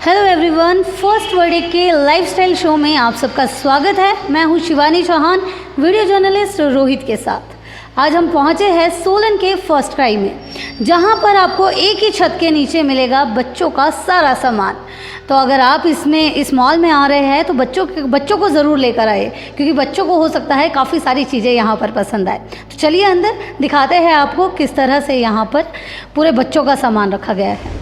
Hello everyone, first Verde के lifestyle show में आप सबका स्वागत है। मैं हूं शिवानी चौहान, वीडियो जर्नलिस्ट रोहित के साथ। आज हम पहुंचे हैं सोलन के फर्स्ट क्राई में, जहां पर आपको एक ही छत के नीचे मिलेगा बच्चों का सारा सामान। तो अगर आप इस मॉल में आ रहे हैं तो बच्चों को ज़रूर लेकर आए, क्योंकि बच्चों को हो सकता है काफ़ी सारी चीज़ें यहाँ पर पसंद आए। तो चलिए अंदर दिखाते हैं आपको किस तरह से यहाँ पर पूरे बच्चों का सामान रखा गया है।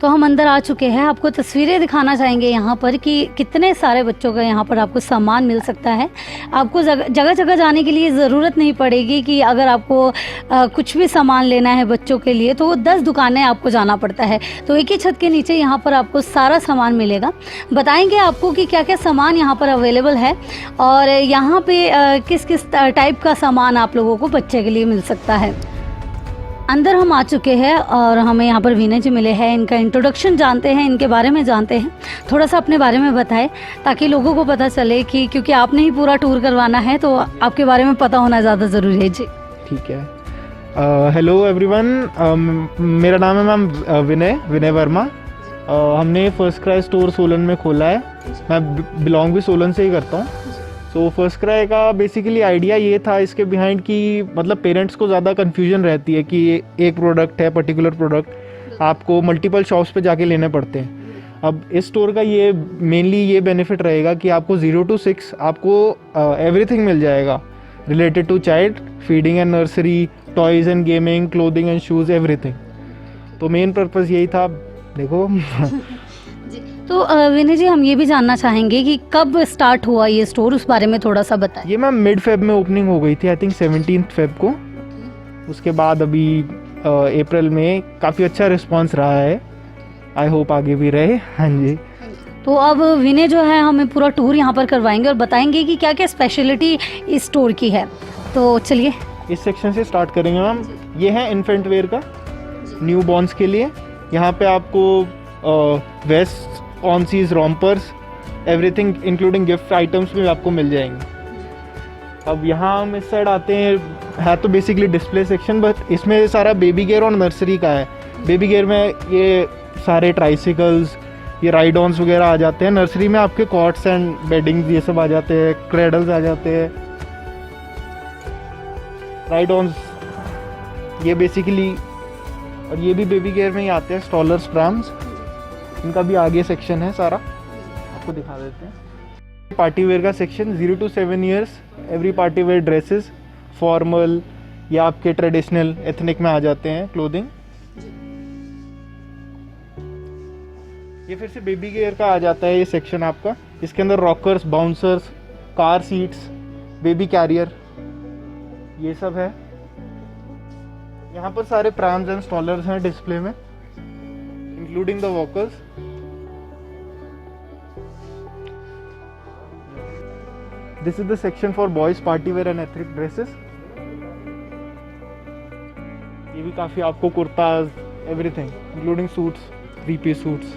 तो हम अंदर आ चुके हैं, आपको तस्वीरें दिखाना चाहेंगे यहाँ पर कि कितने सारे बच्चों का यहाँ पर आपको सामान मिल सकता है। आपको जगह जगह जाने के लिए ज़रूरत नहीं पड़ेगी कि अगर आपको कुछ भी सामान लेना है बच्चों के लिए तो वो 10 दुकानें आपको जाना पड़ता है। तो एक ही छत के नीचे यहाँ पर आपको सारा सामान मिलेगा। बताएंगे आपको कि क्या क्या सामान यहाँ पर अवेलेबल है और यहाँ पे किस किस टाइप का सामान आप लोगों को बच्चे के लिए मिल सकता है। अंदर हम आ चुके हैं और हमें यहाँ पर विनय जी मिले हैं। इनका इंट्रोडक्शन जानते हैं, इनके बारे में जानते हैं। थोड़ा सा अपने बारे में बताएं ताकि लोगों को पता चले कि क्योंकि आपने ही पूरा टूर करवाना है तो आपके बारे में पता होना ज़्यादा ज़रूरी है जी। ठीक है। हेलो एवरीवन, मेरा नाम है मैम विनय वर्मा। हमने फर्स्ट क्राई स्टोर सोलन में खोला है। मैं बिलोंग भी सोलन से ही करता हूँ। सो फर्स्ट क्राई का बेसिकली आइडिया ये था इसके बिहाइंड कि मतलब पेरेंट्स को ज़्यादा कन्फ्यूजन रहती है कि एक प्रोडक्ट है, पर्टिकुलर प्रोडक्ट आपको मल्टीपल शॉप्स पे जाके लेने पड़ते हैं। अब इस स्टोर का ये मेनली ये बेनिफिट रहेगा कि आपको 0 to 6 आपको एवरीथिंग मिल जाएगा related to child, feeding and nursery, toys and gaming, clothing and shoes, everything. तो मेन पर्पज़ यही था। देखो तो विनय जी, हम ये भी जानना चाहेंगे कि कब स्टार्ट हुआ ये स्टोर, उस बारे में थोड़ा सा बताएं। ये मैम मिड फेब में ओपनिंग हो गई थी, आई थिंक 17 फेब को। उसके बाद अभी अप्रैल में काफ़ी अच्छा रिस्पांस रहा है। आई होप आगे भी रहे। हाँ जी। तो अब विनय जो है हमें पूरा टूर यहाँ पर करवाएंगे और बताएंगे कि क्या क्या स्पेशलिटी इस स्टोर की है। तो चलिए इस सेक्शन से स्टार्ट करेंगे मैम। ये है इन्फेंट वेयर का, न्यू बॉर्न्स के लिए। यहाँ पे आपको vest, onesies, rompers, everything including gift items भी आपको मिल जाएंगे। अब यहाँ हम इस साइड आते हैं, है तो बेसिकली डिस्प्ले सेक्शन, बट इसमें सारा बेबी गेयर और नर्सरी का है। बेबी गेयर में ये सारे ट्राइसिकल्स, ये राइड ऑन्स वगैरह आ जाते हैं। नर्सरी में आपके कॉट्स एंड बेडिंग्स ये सब आ जाते हैं, क्रेडल्स आ जाते हैं, राइड ऑन्स ये बेसिकली। और ये भी बेबी गेयर में ही आते हैं, स्टॉलर्स, प्रैम्स। इनका भी आगे सेक्शन है सारा, आपको दिखा देते हैं। पार्टी वेयर का section 0 to 7 years, every party wear dresses, formal या आपके ट्रेडिशनल एथनिक में आ जाते हैं क्लोथिंग। ये फिर से बेबी गेयर का आ जाता है ये सेक्शन आपका। इसके अंदर rockers, bouncers, car seats, baby carrier ये सब है। यहाँ पर सारे प्रैम्स एंड स्टॉलर्स हैं डिस्प्ले में, including the walkers. This is the section for boys party wear and ethnic dresses. ये भी काफी आपको kurtas, everything including suits, 3-piece suits.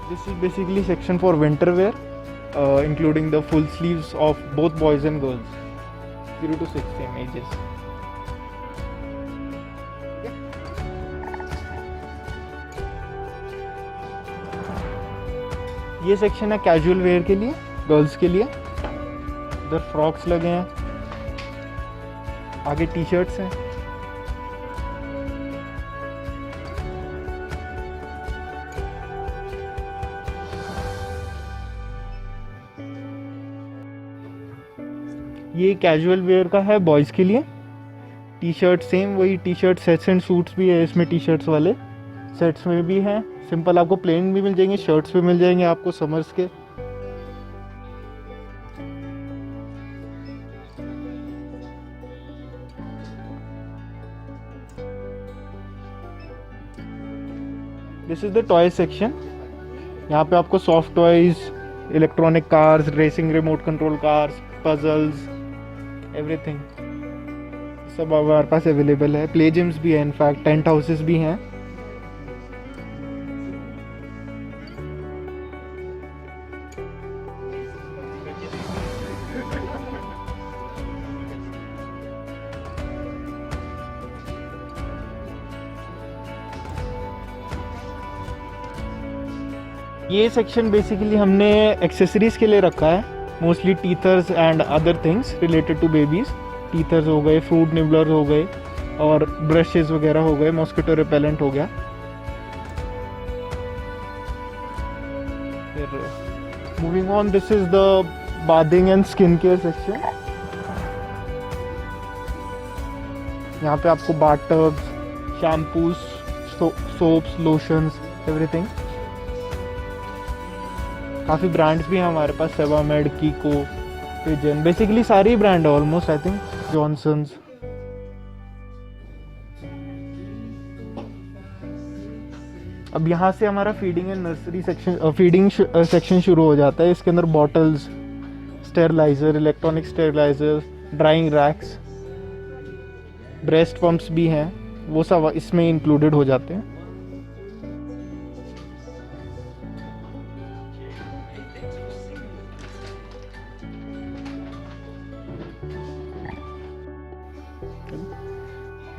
This is basically section for winter wear, including the full sleeves of both boys and girls. 0 to 6 same ages. ये section है casual wear के लिए, girls के लिए। इधर फ्रॉक्स लगे हैं, आगे टी शर्ट्स हैं। ये कैजुअल वेयर का है बॉयज़ के लिए। टी शर्ट सेम वही T shirt sets and suits भी है इसमें, टी शर्ट्स वाले सेट्स में भी हैं। सिंपल आपको प्लेन भी मिल जाएंगे, शर्ट्स भी मिल जाएंगे आपको समर्स के। This is the toy section. यहाँ पे आपको soft toys, electronic cars, racing remote control cars, puzzles, everything सब हमारे पास अवेलेबल है। प्ले जिम्स भी है, इनफैक्ट टेंट हाउसेस भी हैं। ये सेक्शन बेसिकली हमने एक्सेसरीज के लिए रखा है, mostly teethers and other things related to babies. Teethers हो गए, फ्रूट निबलर्स हो गए और ब्रशेस वगैरह हो गए, मॉस्किटो रिपेलेंट हो गया। फिर moving on, this is the bathing and skin care section. यहाँ पे आपको bath tubs, shampoos, soaps, lotions, everything. काफ़ी ब्रांड्स भी हैं हमारे पास, सेवामेड, कीको, पिजन, बेसिकली सारी ब्रांड है ऑलमोस्ट, आई थिंक जॉनसन्स। अब यहाँ से हमारा feeding and nursery section, feeding section शुरू हो जाता है। इसके अंदर bottles, steriliser, electronic steriliser, drying racks, breast pumps भी हैं, वो सब इसमें इंक्लूडेड हो जाते हैं।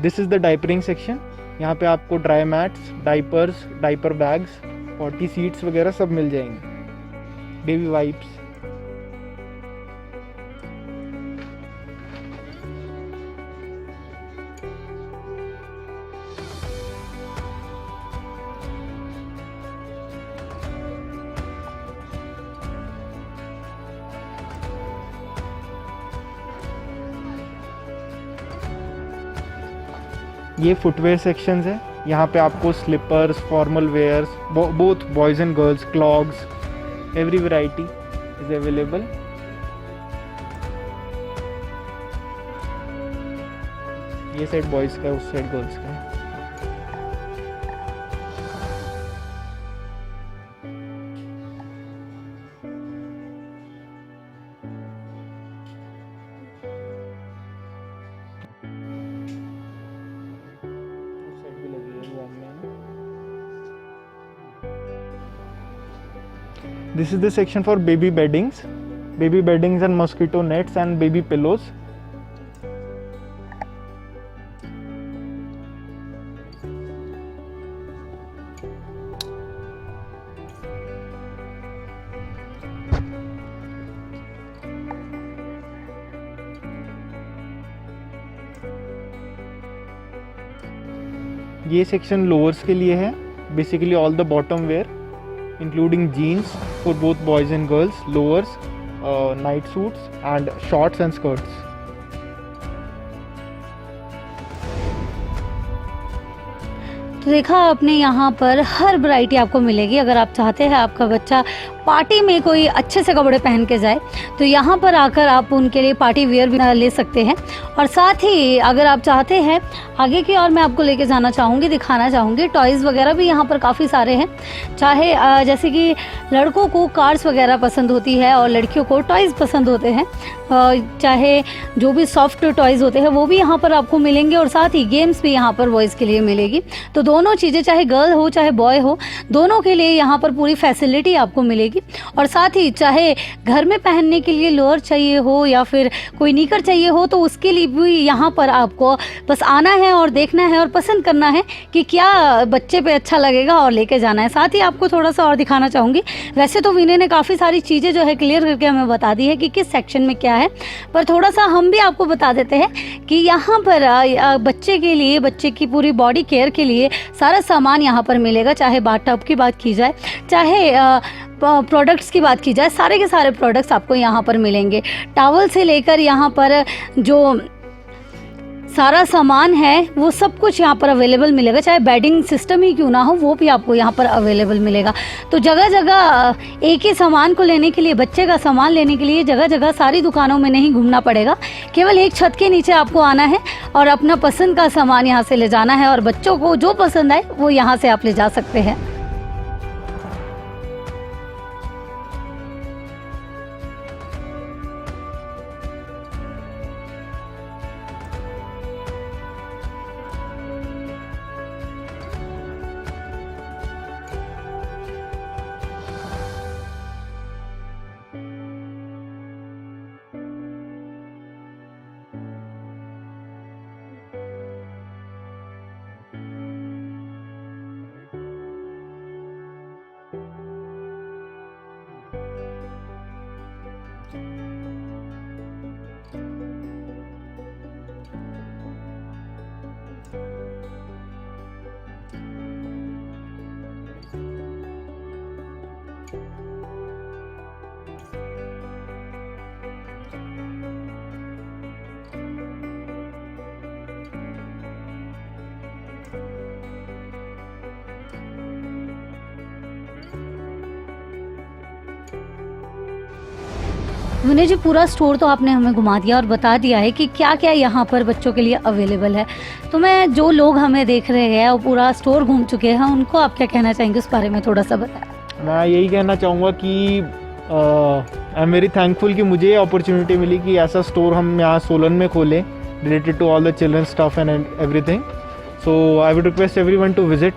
This is the diapering section. यहाँ पे आपको dry mats, diapers, diaper bags, potty seats वगैरह सब मिल जाएंगे, बेबी वाइप्स। ये फुटवेयर सेक्शंस है। यहाँ पे आपको slippers, formal wears, both boys and girls, clogs, every variety is available. ये साइड बॉयज़ का है, उस साइड गर्ल्स का है। This is the section for baby beddings and mosquito nets and baby pillows. ये सेक्शन लोअर्स के लिए है, basically all the bottom wear including jeans for both boys and girls, lowers, night suits and shorts and skirts. तो देखा आपने, यहाँ पर हर variety आपको मिलेगी। अगर आप चाहते हैं आपका बच्चा पार्टी में कोई अच्छे से कपड़े पहन के जाए तो यहाँ पर आकर आप उनके लिए पार्टी वेयर भी ले सकते हैं। और साथ ही अगर आप चाहते हैं आगे की और मैं आपको लेके जाना चाहूँगी, दिखाना चाहूँगी, टॉयज़ वगैरह भी यहाँ पर काफ़ी सारे हैं। चाहे जैसे कि लड़कों को कार्स वगैरह पसंद होती है और लड़कियों को टॉयज़ पसंद होते हैं, चाहे जो भी सॉफ्ट टॉयज़ होते हैं वो भी यहाँ पर आपको मिलेंगे। और साथ ही गेम्स भी यहाँ पर बॉयज़ के लिए मिलेगी। तो दोनों चीज़ें, चाहे गर्ल हो चाहे बॉय हो, दोनों के लिए यहाँ पर पूरी फैसिलिटी आपको मिलेगी। और साथ ही चाहे घर में पहनने के लिए लोअर चाहिए हो या फिर कोई निकर चाहिए हो तो उसके लिए भी यहाँ पर आपको बस आना है और देखना है और पसंद करना है कि क्या बच्चे पे अच्छा लगेगा और लेके जाना है। साथ ही आपको थोड़ा सा और दिखाना चाहूँगी। वैसे तो विनय ने काफ़ी सारी चीज़ें जो है क्लियर करके हमें बता दी है कि किस सेक्शन में क्या है, पर थोड़ा सा हम भी आपको बता देते हैं कि यहाँ पर बच्चे के लिए, बच्चे की पूरी बॉडी केयर के लिए सारा सामान यहाँ पर मिलेगा। चाहे बाथ टब की बात की जाए, चाहे प्रोडक्ट्स की बात की जाए, सारे के सारे प्रोडक्ट्स आपको यहाँ पर मिलेंगे। टॉवल से लेकर यहाँ पर जो सारा सामान है वो सब कुछ यहाँ पर अवेलेबल मिलेगा। चाहे बेडिंग सिस्टम ही क्यों ना हो वो भी आपको यहाँ पर अवेलेबल मिलेगा। तो जगह जगह एक ही सामान को लेने के लिए, बच्चे का सामान लेने के लिए जगह जगह सारी दुकानों में नहीं घूमना पड़ेगा। केवल एक छत के नीचे आपको आना है और अपना पसंद का सामान यहाँ से ले जाना है और बच्चों को जो पसंद आए वो यहाँ से आप ले जा सकते हैं। विनय जी, पूरा स्टोर तो आपने हमें घुमा दिया और बता दिया है कि क्या क्या यहाँ पर बच्चों के लिए अवेलेबल है। तो मैं जो लोग हमें देख रहे हैं और पूरा स्टोर घूम चुके हैं, उनको आप क्या कहना चाहेंगे उस बारे में थोड़ा सा बताएं। मैं यही कहना चाहूँगा कि आई एम वेरी थैंकफुल कि मुझे ये अपॉर्चुनिटी मिली कि ऐसा स्टोर हम यहाँ सोलन में खोलें related to all the children stuff and everything. So I would request everyone to visit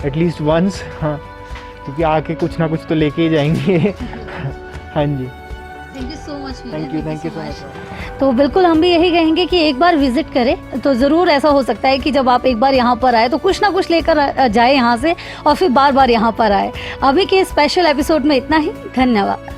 at least once. हाँ, क्योंकि आके कुछ ना कुछ तो लेके ही जाएंगे। हाँ जी, thank you so much. Thank you so much. तो बिल्कुल हम भी यही कहेंगे कि एक बार विजिट करें तो ज़रूर ऐसा हो सकता है कि जब आप एक बार यहाँ पर आए तो कुछ ना कुछ लेकर जाए यहाँ से और फिर बार बार यहाँ पर आए। अभी के स्पेशल एपिसोड में इतना ही। धन्यवाद।